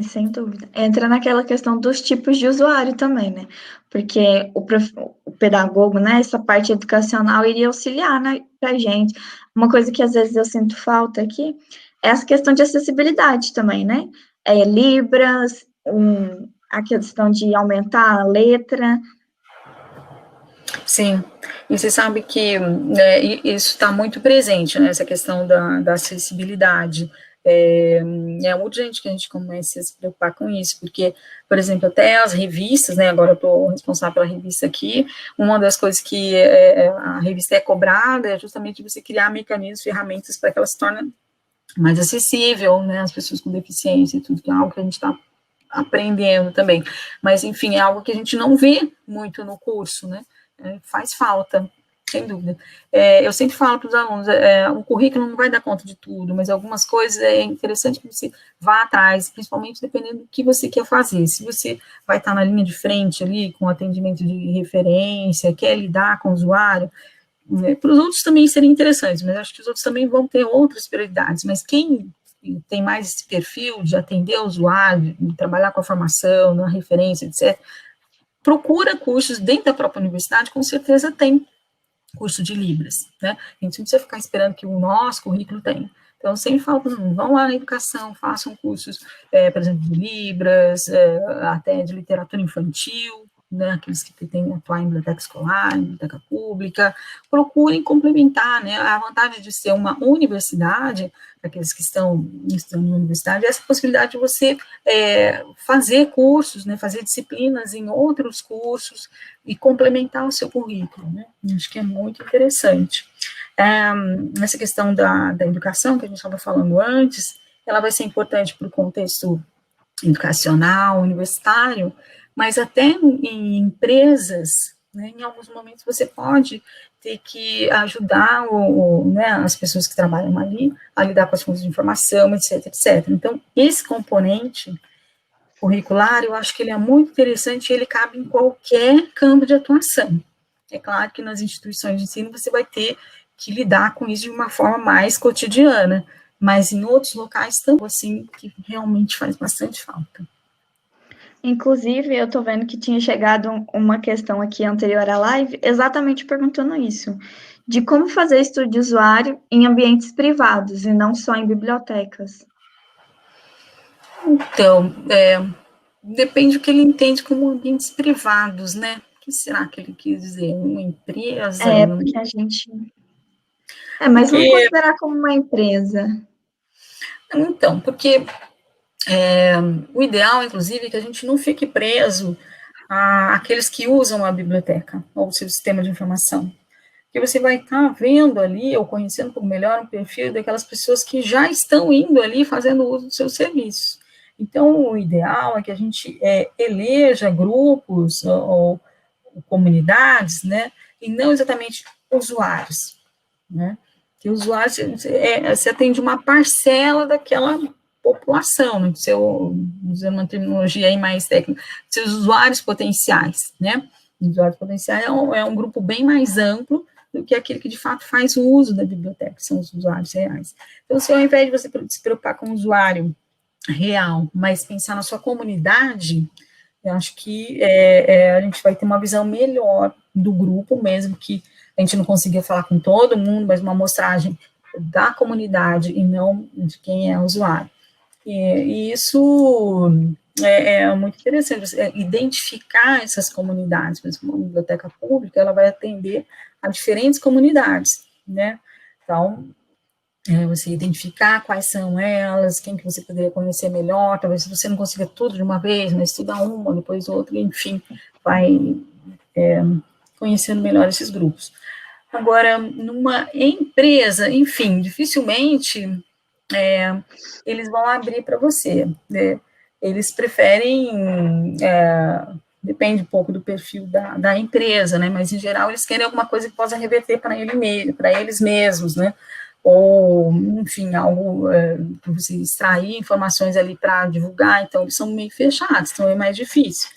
Sem dúvida. Entra naquela questão dos tipos de usuário também, né? Porque o pedagogo, né, essa parte educacional iria auxiliar, né, pra gente. Uma coisa que às vezes eu sinto falta aqui é essa questão de acessibilidade também, né? Libras, a questão de aumentar a letra. Sim, e você sabe que isso está muito presente, né, essa questão da acessibilidade. É urgente que a gente comece a se preocupar com isso, porque, por exemplo, até as revistas, né, agora eu estou responsável pela revista aqui, uma das coisas que a revista é cobrada é justamente você criar mecanismos, ferramentas para que ela se torne mais acessível, né, às pessoas com deficiência e tudo, que é algo que a gente está aprendendo também, mas, enfim, é algo que a gente não vê muito no curso, né, faz falta, sem dúvida. Eu sempre falo para os alunos, o currículo não vai dar conta de tudo, mas algumas coisas é interessante que você vá atrás, principalmente dependendo do que você quer fazer. Se você vai estar na linha de frente ali, com atendimento de referência, quer lidar com o usuário, né, para os outros também seria interessante, mas acho que os outros também vão ter outras prioridades, mas quem tem mais esse perfil de atender o usuário, de trabalhar com a formação, na referência, etc., procura cursos dentro da própria universidade, com certeza tem curso de Libras, né? A gente não precisa ficar esperando que o nosso currículo tenha. Então, eu sempre falo para os alunos, vão lá na educação, façam cursos, por exemplo, de Libras, até de literatura infantil, né, aqueles que têm atuar em biblioteca escolar, em biblioteca pública, procurem complementar, né, a vantagem de ser uma universidade, aqueles que estão estudando na universidade, é essa possibilidade de você fazer cursos, né, fazer disciplinas em outros cursos e complementar o seu currículo, né, acho que é muito interessante. Nessa questão da educação, que a gente estava falando antes, ela vai ser importante para o contexto educacional, universitário, mas até em empresas, né, em alguns momentos você pode ter que ajudar né, as pessoas que trabalham ali a lidar com as fontes de informação, etc, etc. Então, esse componente curricular, eu acho que ele é muito interessante e ele cabe em qualquer campo de atuação. É claro que nas instituições de ensino você vai ter que lidar com isso de uma forma mais cotidiana, mas em outros locais também, assim, que realmente faz bastante falta. Inclusive, eu estou vendo que tinha chegado uma questão aqui anterior à live, exatamente perguntando isso, de como fazer estudo de usuário em ambientes privados e não só em bibliotecas. Então, depende do que ele entende como ambientes privados, né? O que será que ele quis dizer? Uma empresa? Porque a gente... mas vamos considerar como uma empresa. Então, porque o ideal, inclusive, é que a gente não fique preso àqueles que usam a biblioteca ou o seu sistema de informação. Porque você vai estar vendo ali, ou conhecendo um pouco melhor um perfil daquelas pessoas que já estão indo ali fazendo uso dos seus serviços. Então, o ideal é que a gente eleja grupos ou comunidades, né, e não exatamente usuários, né, que usuários se atende uma parcela daquela população, né, usando uma terminologia aí mais técnica, seus usuários potenciais, né, usuários potenciais é um grupo bem mais amplo do que aquele que de fato faz o uso da biblioteca, que são os usuários reais. Então, se ao invés de você se preocupar com o usuário real, mas pensar na sua comunidade, eu acho que a gente vai ter uma visão melhor do grupo, mesmo que a gente não consiga falar com todo mundo, mas uma amostragem da comunidade e não de quem é usuário. E isso é muito interessante, identificar essas comunidades, por exemplo, uma biblioteca pública, ela vai atender a diferentes comunidades, né? Então, você identificar quais são elas, quem que você poderia conhecer melhor, talvez você não consiga tudo de uma vez, mas estudar uma, depois outra, enfim, vai conhecendo melhor esses grupos. Agora, numa empresa, enfim, dificilmente eles vão abrir para você, né? Eles preferem, depende um pouco do perfil da empresa, né, mas em geral eles querem alguma coisa que possa reverter para eles mesmos, né, ou, enfim, algo para você extrair informações ali para divulgar, então eles são meio fechados, então é mais difícil.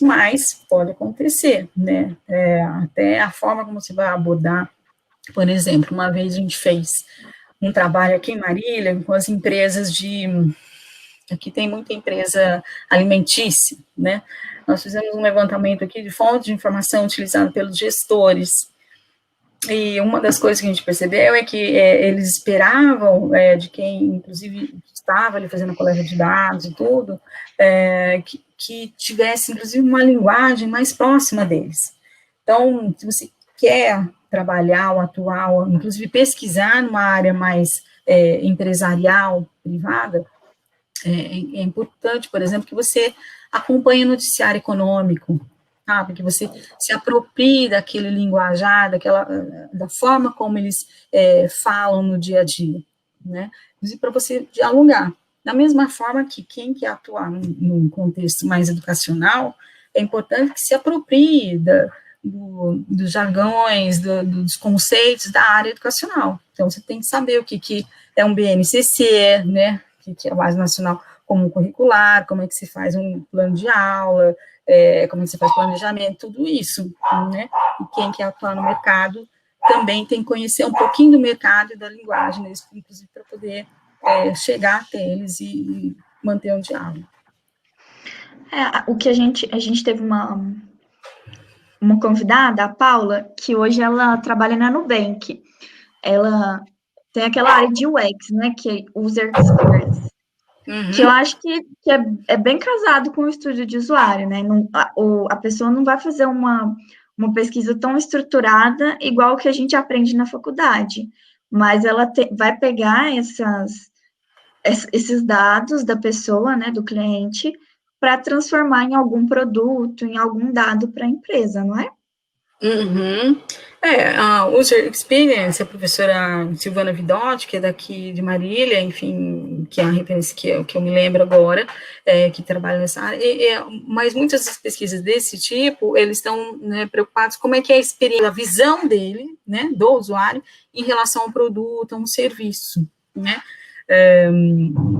Mas pode acontecer, né, até a forma como você vai abordar, por exemplo, uma vez a gente fez um trabalho aqui em Marília com as empresas aqui tem muita empresa alimentícia, né, nós fizemos um levantamento aqui de fontes de informação utilizada pelos gestores, e uma das coisas que a gente percebeu é que eles esperavam de quem, inclusive, estava ali fazendo a coleta de dados e tudo, que tivesse, inclusive, uma linguagem mais próxima deles. Então, se você quer trabalhar ou atuar, ou, inclusive pesquisar numa área mais empresarial, privada, é importante, por exemplo, que você acompanhe o noticiário econômico, sabe? Que você se aproprie daquele linguajar, da forma como eles falam no dia a dia, né? Inclusive para você dialogar. Da mesma forma que quem quer atuar num contexto mais educacional, é importante que se aproprie dos jargões, dos conceitos da área educacional. Então, você tem que saber o que é um BNCC, né? O que é a Base Nacional Comum Curricular, como é que se faz um plano de aula, como é que se faz planejamento, tudo isso, né? E quem quer atuar no mercado também tem que conhecer um pouquinho do mercado e da linguagem, né? Inclusive para poder chegar até eles e manter um diálogo. O que a gente teve uma convidada, a Paula, que hoje ela trabalha na Nubank. Ela tem aquela área de UX, né, que é User Experience, que eu acho que é bem casado com o estudo de usuário, né? Não, a pessoa não vai fazer uma pesquisa tão estruturada igual que a gente aprende na faculdade, mas ela vai pegar esses dados da pessoa, né, do cliente, para transformar em algum produto, em algum dado para a empresa, não é? Uhum. A User Experience, a professora Silvana Vidotti, que é daqui de Marília, enfim, que é a referência que eu me lembro agora, que trabalha nessa área, mas muitas das pesquisas desse tipo, eles estão, né, preocupados como é que é a experiência, a visão dele, né, do usuário, em relação ao produto, a um serviço, né,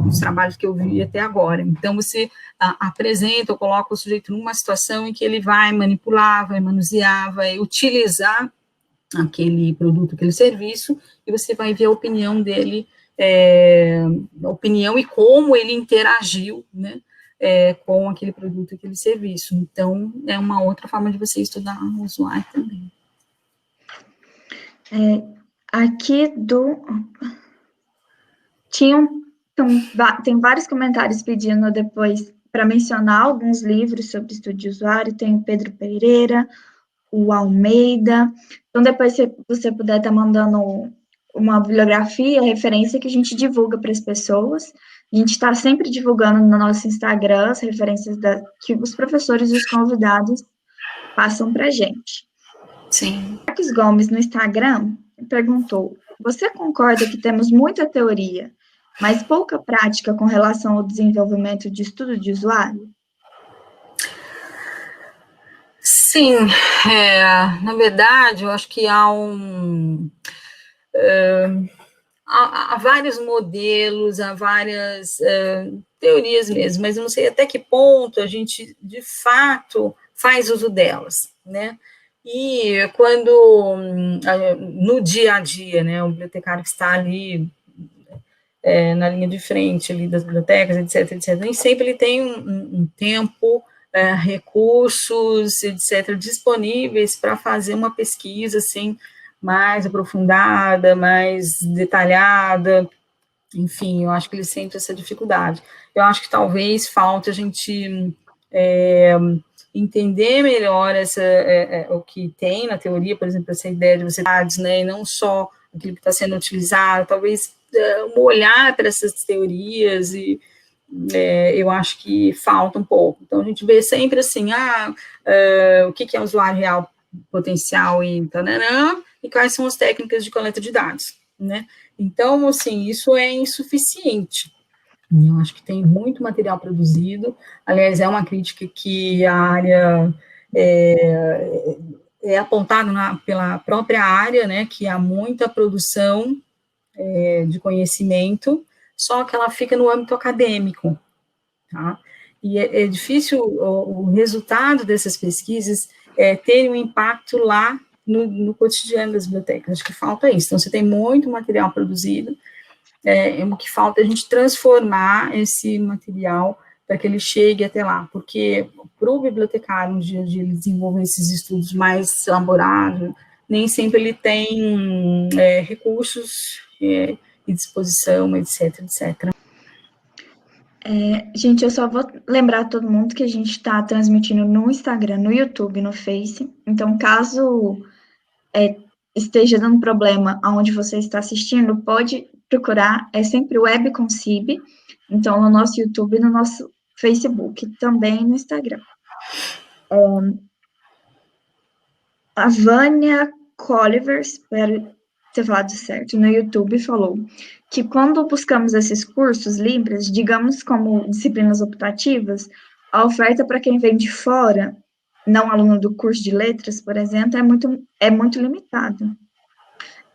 os trabalhos que eu vi até agora. Então, você apresenta ou coloca o sujeito numa situação em que ele vai manipular, vai manusear, vai utilizar aquele produto, aquele serviço, e você vai ver a opinião dele, a opinião e como ele interagiu, né, com aquele produto, aquele serviço. Então, é uma outra forma de você estudar o usuário também. Aqui tem vários comentários pedindo depois para mencionar alguns livros sobre estudo de usuário. Tem o Pedro Pereira, o Almeida. Então, depois, se você puder estar mandando uma bibliografia, referência que a gente divulga para as pessoas. A gente está sempre divulgando no nosso Instagram as referências que os professores e os convidados passam para a gente. Sim. Marcos Gomes, no Instagram, perguntou: você concorda que temos muita teoria, mas pouca prática com relação ao desenvolvimento de estudo de usuário? Sim, na verdade, eu acho que há vários modelos, há várias teorias mesmo, mas eu não sei até que ponto a gente, de fato, faz uso delas, né? E quando, no dia a dia, né, o bibliotecário que está ali na linha de frente ali das bibliotecas, etc., nem sempre ele tem um tempo, recursos, etc., disponíveis para fazer uma pesquisa, assim, mais aprofundada, mais detalhada, enfim, eu acho que ele sente essa dificuldade. Eu acho que talvez falte a gente entender melhor o que tem na teoria, por exemplo, essa ideia de você, né, e não só aquilo que está sendo utilizado, talvez um olhar para essas teorias e eu acho que falta um pouco. Então, a gente vê sempre assim, o que é o usuário real potencial e tananã, e quais são as técnicas de coleta de dados, né? Então, assim, isso é insuficiente. Eu acho que tem muito material produzido, aliás, é uma crítica que a área é apontada pela própria área, né, que há muita produção de conhecimento, só que ela fica no âmbito acadêmico, tá? E é difícil o resultado dessas pesquisas ter um impacto lá no cotidiano das bibliotecas. Acho que falta isso. Então, você tem muito material produzido, o que falta é a gente transformar esse material para que ele chegue até lá, porque para o bibliotecário, no dia a dia, ele desenvolver esses estudos mais elaborados, nem sempre ele tem recursos e disposição, etc, etc. Gente, eu só vou lembrar todo mundo que a gente está transmitindo no Instagram, no YouTube, no Face. Então, caso esteja dando problema aonde você está assistindo, pode procurar, é sempre WebConcib, então no nosso YouTube e no nosso Facebook, também no Instagram. A Vânia Colliver, espero ter falado certo, no YouTube falou que quando buscamos esses cursos livres, digamos como disciplinas optativas, a oferta para quem vem de fora, não aluno do curso de letras, por exemplo, é muito limitada.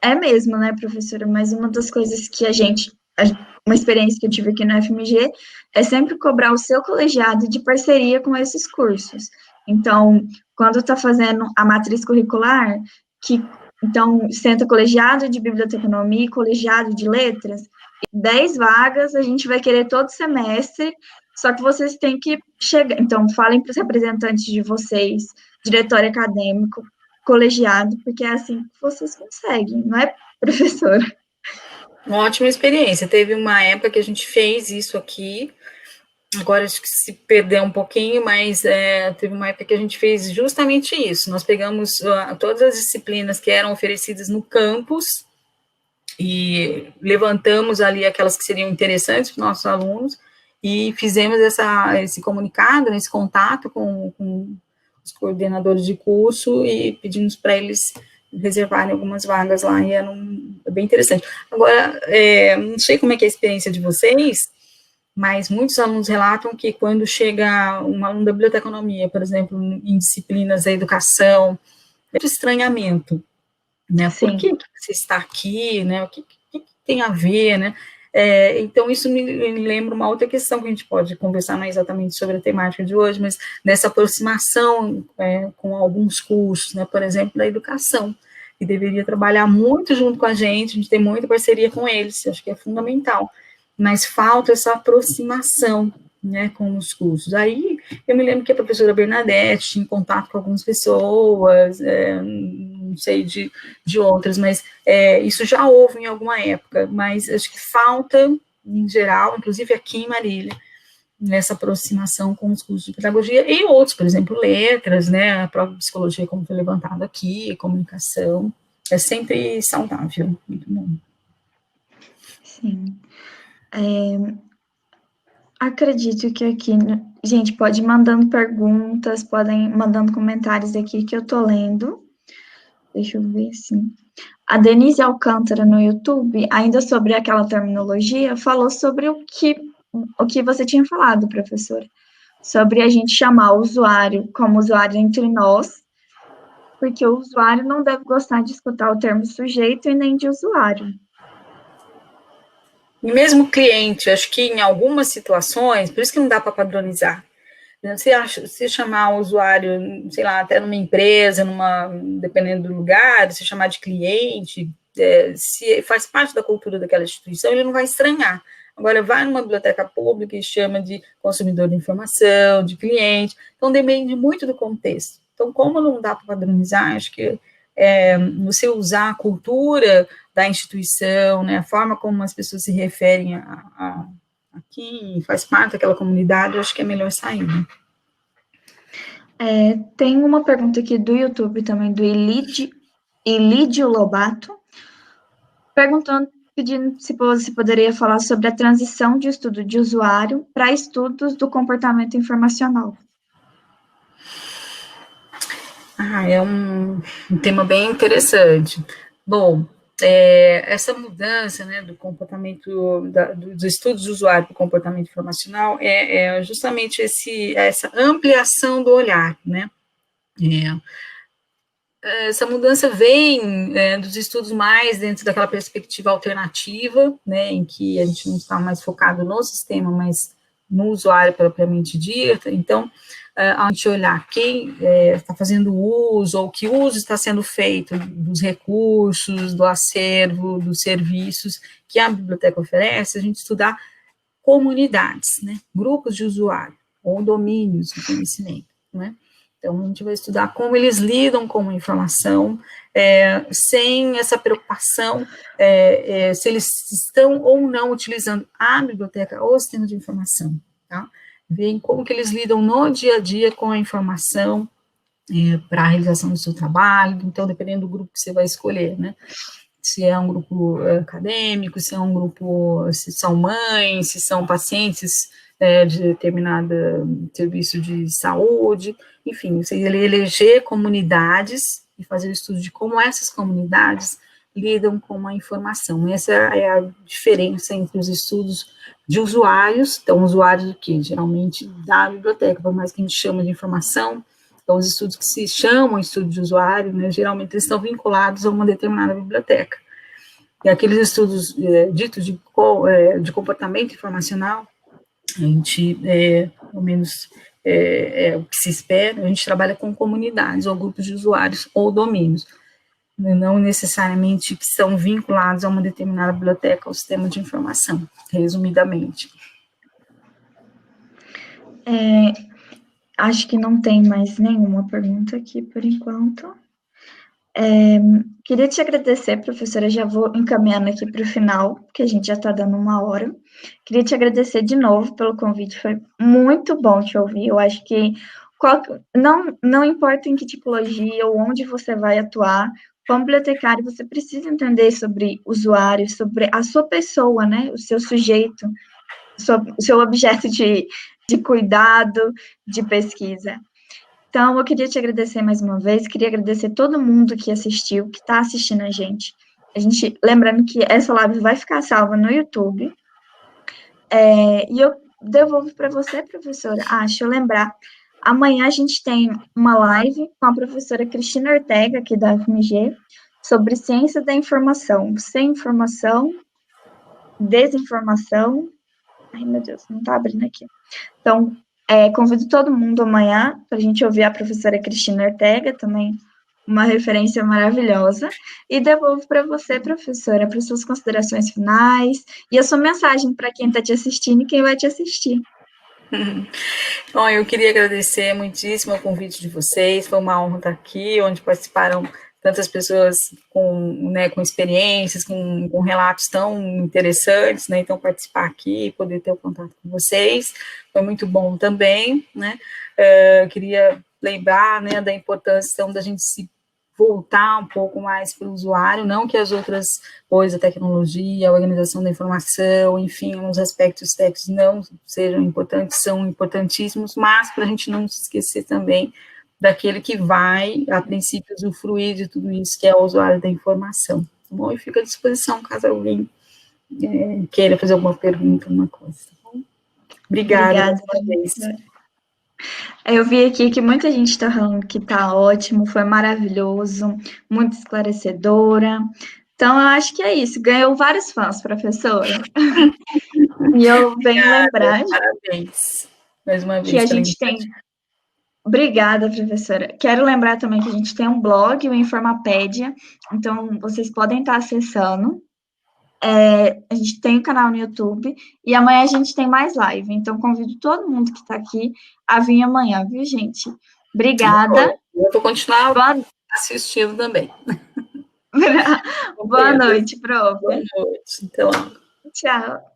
É mesmo, né, professora? Mas uma das coisas que uma experiência que eu tive aqui na FMG é sempre cobrar o seu colegiado de parceria com esses cursos. Então, quando está fazendo a matriz curricular, então senta colegiado de biblioteconomia e colegiado de letras, 10 vagas a gente vai querer todo semestre, só que vocês têm que chegar. Então, falem para os representantes de vocês, diretório acadêmico, colegiado, porque é assim que vocês conseguem, não é, professora? Uma ótima experiência. Teve uma época que a gente fez isso aqui, agora acho que se perdeu um pouquinho, mas teve uma época que a gente fez justamente isso. Nós pegamos todas as disciplinas que eram oferecidas no campus e levantamos ali aquelas que seriam interessantes para os nossos alunos e fizemos esse comunicado, esse contato com os coordenadores de curso e pedimos para eles reservarem algumas vagas lá, e era bem interessante. Agora, não sei como é que é a experiência de vocês, mas muitos alunos relatam que quando chega um aluno da biblioteconomia, por exemplo, em disciplinas da educação, é muito estranhamento, né? Sim. Por que você está aqui, né? O que tem a ver, né? Então, isso me lembra uma outra questão que a gente pode conversar, não é exatamente sobre a temática de hoje, mas nessa aproximação com alguns cursos, né? Por exemplo, da educação, que deveria trabalhar muito junto com a gente tem muita parceria com eles, acho que é fundamental, mas falta essa aproximação, né, com os cursos. Aí, eu me lembro que a professora Bernadette tinha contato com algumas pessoas, não sei de outras, mas isso já houve em alguma época, mas acho que falta, em geral, inclusive aqui em Marília, nessa aproximação com os cursos de pedagogia e outros, por exemplo, letras, né, a própria psicologia, como foi levantado aqui, comunicação, é sempre saudável, muito bom. Sim. Acredito que aqui, gente, pode ir mandando perguntas, podem ir mandando comentários aqui que eu tô lendo. Deixa eu ver, sim. A Denise Alcântara no YouTube, ainda sobre aquela terminologia, falou sobre o que você tinha falado, professora, sobre a gente chamar o usuário como usuário entre nós, porque o usuário não deve gostar de escutar o termo sujeito e nem de usuário. E mesmo cliente, acho que em algumas situações, por isso que não dá para padronizar. Se chamar o usuário, sei lá, até numa empresa, dependendo do lugar, se chamar de cliente, se faz parte da cultura daquela instituição, ele não vai estranhar. Agora, vai numa biblioteca pública e chama de consumidor de informação, de cliente, então depende muito do contexto. Então, como não dá para padronizar, acho que você usar a cultura da instituição, né, a forma como as pessoas se referem a quem faz parte daquela comunidade, eu acho que é melhor sair. Né? Tem uma pergunta aqui do YouTube também, do Elidio Lobato, pedindo se você poderia falar sobre a transição de estudo de usuário para estudos do comportamento informacional. É um tema bem interessante. Bom, essa mudança, né, do comportamento, dos estudos de usuário para o comportamento informacional é justamente essa ampliação do olhar, né? Essa mudança vem dos estudos mais dentro daquela perspectiva alternativa, né, em que a gente não está mais focado no sistema, mas no usuário propriamente dito. Então, a gente olhar quem está fazendo uso, ou que uso está sendo feito dos recursos, do acervo, dos serviços que a biblioteca oferece, a gente estudar comunidades, né, grupos de usuário, ou domínios de conhecimento, né. Então, a gente vai estudar como eles lidam com a informação, sem essa preocupação se eles estão ou não utilizando a biblioteca ou o sistema de informação, tá? Veem como que eles lidam no dia a dia com a informação, para a realização do seu trabalho, então, dependendo do grupo que você vai escolher, né? Se é um grupo acadêmico, se é um grupo, se são mães, se são pacientes de determinado serviço de saúde, enfim, você eleger comunidades e fazer o estudo de como essas comunidades lidam com a informação. Essa é a diferença entre os estudos de usuários, então, usuários do que? Geralmente da biblioteca, por mais que a gente chama de informação, então, os estudos que se chamam estudo de usuário, né, geralmente eles estão vinculados a uma determinada biblioteca. E aqueles estudos ditos de comportamento informacional, a gente, pelo menos o que se espera, a gente trabalha com comunidades ou grupos de usuários ou domínios, não necessariamente que são vinculados a uma determinada biblioteca ou sistema de informação, resumidamente. Acho que não tem mais nenhuma pergunta aqui por enquanto. Queria te agradecer, professora, já vou encaminhando aqui para o final, porque a gente já está dando 1 hora. Queria te agradecer de novo pelo convite, foi muito bom te ouvir. Eu acho que não importa em que tipologia ou onde você vai atuar, como bibliotecário, você precisa entender sobre usuário, sobre a sua pessoa, né? O seu sujeito, o seu objeto de cuidado, de pesquisa. Então, eu queria te agradecer mais uma vez, queria agradecer todo mundo que assistiu, que está assistindo a gente. Lembrando que essa live vai ficar salva no YouTube. E eu devolvo para você, professora. Deixa eu lembrar. Amanhã a gente tem uma live com a professora Cristina Ortega, aqui da FMG, sobre ciência da informação. Sem informação, desinformação. Ai, meu Deus, não está abrindo aqui. Então, convido todo mundo amanhã para a gente ouvir a professora Cristina Ortega, também uma referência maravilhosa, e devolvo para você, professora, para suas considerações finais e a sua mensagem para quem está te assistindo e quem vai te assistir. Bom, eu queria agradecer muitíssimo o convite de vocês, foi uma honra estar aqui, onde participaram tantas pessoas com experiências, com relatos tão interessantes, né, então participar aqui, poder ter o contato com vocês, foi muito bom também, né, queria lembrar, né, da importância então, da gente se voltar um pouco mais para o usuário, não que as outras coisas, a tecnologia, a organização da informação, enfim, os aspectos técnicos não sejam importantes, são importantíssimos, mas para a gente não se esquecer também daquele que vai, a princípio, usufruir de tudo isso, que é o usuário da informação. Tá bom? E fico à disposição, caso alguém queira fazer alguma pergunta, alguma coisa. Tá bom? Obrigada mais uma vez. Eu vi aqui que muita gente está falando que está ótimo, foi maravilhoso, muito esclarecedora. Então, eu acho que é isso. Ganhou vários fãs, professora. E eu venho lembrar... Parabéns, mais uma vez. Que a gente tem... Obrigada, professora. Quero lembrar também que a gente tem um blog, o Informapédia, então vocês podem estar acessando. A gente tem um canal no YouTube e amanhã a gente tem mais live, então convido todo mundo que está aqui a vir amanhã, viu, gente? Obrigada. Eu vou continuar assistindo também. Boa noite, prof. Boa noite. Até lá. Tchau.